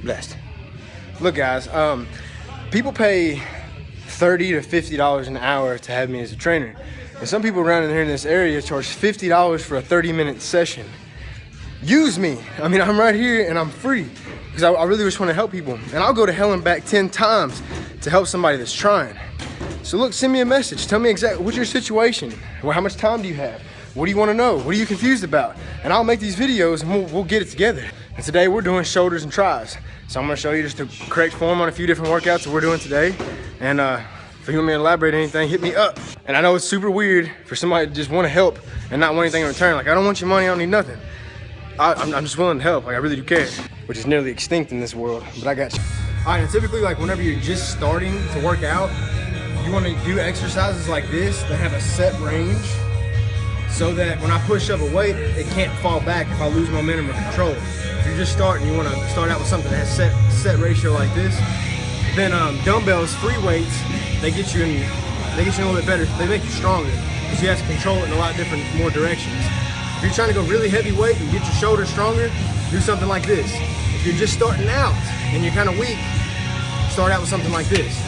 Blessed. Look, guys, people pay $30 to $50 an hour to have me as a trainer. And some people around here in this area charge $50 for a 30-minute session. Use me. I mean, I'm right here and I'm free because I really just want to help people. And I'll go to hell and back 10 times to help somebody that's trying. So look, send me a message. Tell me exactly what's your situation. Well, how much time do you have? What do you want to know? What are you confused about? And I'll make these videos and we'll get it together. And today we're doing shoulders and tris. So I'm going to show you just the correct form on a few different workouts that we're doing today. And if you want me to elaborate anything, hit me up. And I know it's super weird for somebody to just want to help and not want anything in return. Like, I don't want your money, I don't need nothing. I'm just willing to help, like I really do care. Which is nearly extinct in this world, but I got you. All right, and typically like whenever you're just starting to work out, you want to do exercises like this that have a set range so that when I push up a weight, it can't fall back if I lose momentum or control. If you're just starting, you want to start out with something that has set ratio like this. Then dumbbells, free weights, they get you in a little bit better. They make you stronger because you have to control it in a lot different, more directions. If you're trying to go really heavy weight and get your shoulders stronger, do something like this. If you're just starting out and you're kind of weak, start out with something like this.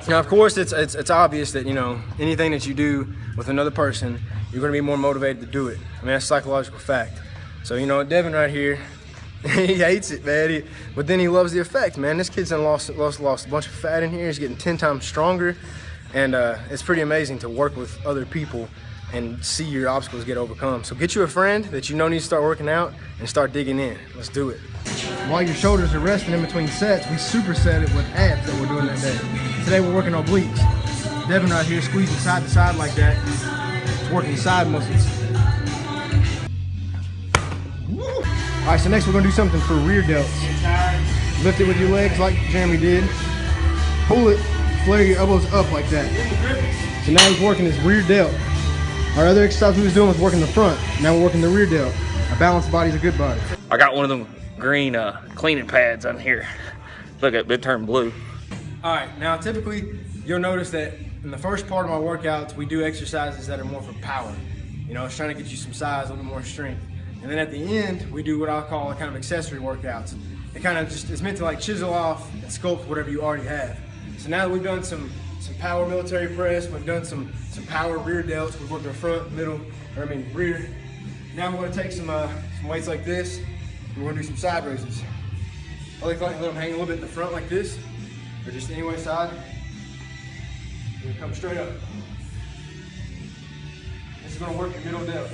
Now, of course, it's obvious that, you know, anything that you do with another person, you're going to be more motivated to do it. I mean, that's a psychological fact. So, you know, Devin right here, he hates it, man. But then he loves the effect, man. This kid's done lost a bunch of fat in here. He's getting 10 times stronger. And it's pretty amazing to work with other people and see your obstacles get overcome. So get you a friend that you know needs to start working out and start digging in. Let's do it. While your shoulders are resting in between sets, we superset it with abs that we're doing that day. Today we're working obliques. Devin right here squeezing side to side like that. It's working the side muscles. All right, so next we're gonna do something for rear delts. Lift it with your legs like Jeremy did. Pull it, flare your elbows up like that. So now he's working his rear delt. Our other exercise we was doing was working the front. Now we're working the rear delt. A balanced body's a good body. I got one of them green cleaning pads on here. Look at it turned blue. All right, now typically you'll notice that in the first part of my workouts, we do exercises that are more for power. You know, it's trying to get you some size, a little bit more strength. And then at the end, we do what I'll call kind of accessory workouts. It kind of just is meant to like chisel off and sculpt whatever you already have. So now that we've done some power military press, we've done some power rear delts, we've worked our front, middle, rear. Now we're gonna take some weights like this, and we're gonna do some side raises. I like to let them hang a little bit in the front like this, or just any way side. And come straight up. This is gonna work your middle delt.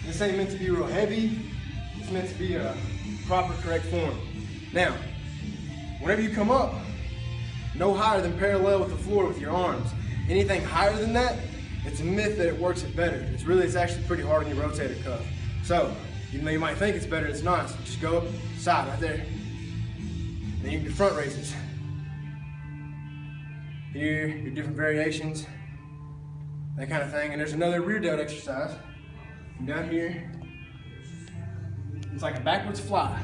This ain't meant to be real heavy, it's meant to be a proper, correct form. Now, whenever you come up, no higher than parallel with the floor with your arms. Anything higher than that, it's a myth that it works it better. It's actually pretty hard on your rotator cuff. So, even though you might think it's better, it's not. So just go up, side right there. Then you can do front raises. Here, your different variations, that kind of thing. And there's another rear delt exercise. From down here, it's like a backwards fly.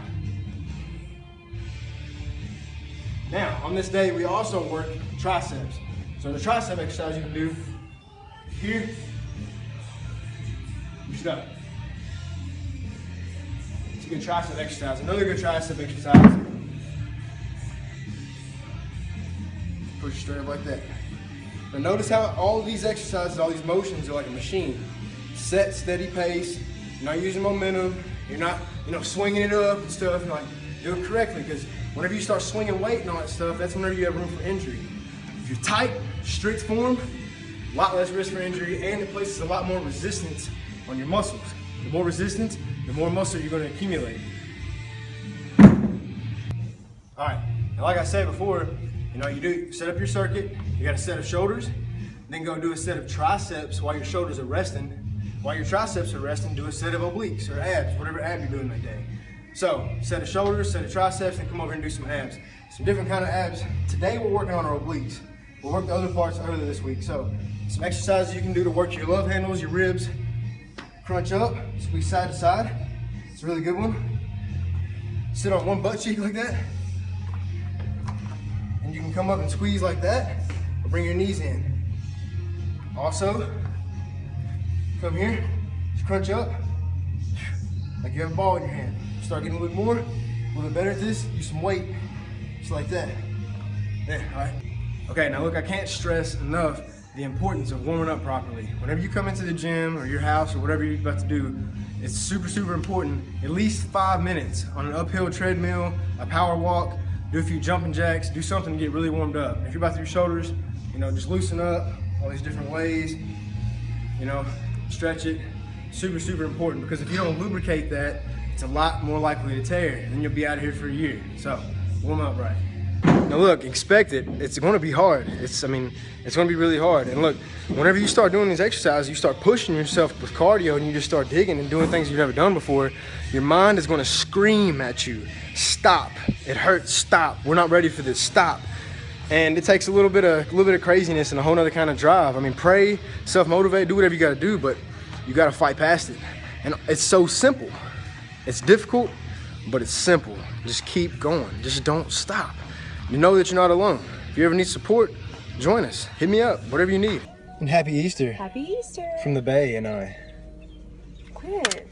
Now, on this day, we also work triceps. So the tricep exercise you can do here, push it up. It's a good tricep exercise. Another good tricep exercise, push straight up like that. But notice how all of these exercises, all these motions are like a machine. Set, steady pace, you're not using momentum, you're not, swinging it up and stuff, and like, do it correctly, because whenever you start swinging weight and all that stuff, that's whenever you have room for injury. If you're tight, strict form, a lot less risk for injury, and it places a lot more resistance on your muscles. The more resistance, the more muscle you're going to accumulate. All right, and like I said before, you set up your circuit, you got a set of shoulders, then go do a set of triceps while your shoulders are resting. While your triceps are resting, do a set of obliques or abs, whatever ab you're doing that day. So, set of shoulders, set of triceps, and come over and do some abs. Some different kind of abs. Today we're working on our obliques. We'll work the other parts earlier this week. So, some exercises you can do to work your love handles, your ribs. Crunch up, squeeze side to side. It's a really good one. Sit on one butt cheek like that. And you can come up and squeeze like that, or bring your knees in. Also, Come here, just crunch up, like you have a ball in your hand. Start getting a little more, a little bit better at this, use some weight, just like that. There, all right. Okay, now look, I can't stress enough the importance of warming up properly. Whenever you come into the gym or your house or whatever you're about to do, it's super, super important, at least 5 minutes on an uphill treadmill, a power walk, do a few jumping jacks, do something to get really warmed up. If you're about to do shoulders, you know, just loosen up all these different ways, you know, stretch it. Super, super important, because if you don't lubricate that, it's a lot more likely to tear, and then you'll be out of here for a year. So, warm up right. Now look, expect it. It's going to be hard. It's going to be really hard. And look, whenever you start doing these exercises, you start pushing yourself with cardio and you just start digging and doing things you've never done before, your mind is going to scream at you, stop. It hurts, stop. We're not ready for this, stop. And it takes a little bit of craziness and a whole nother kind of drive. I mean, pray, self-motivate, do whatever you got to do, but you got to fight past it. And it's so simple. It's difficult, but it's simple. Just keep going. Just don't stop. You know that you're not alone. If you ever need support, join us. Hit me up, whatever you need. And happy Easter. Happy Easter. From the Bay and I. Quit.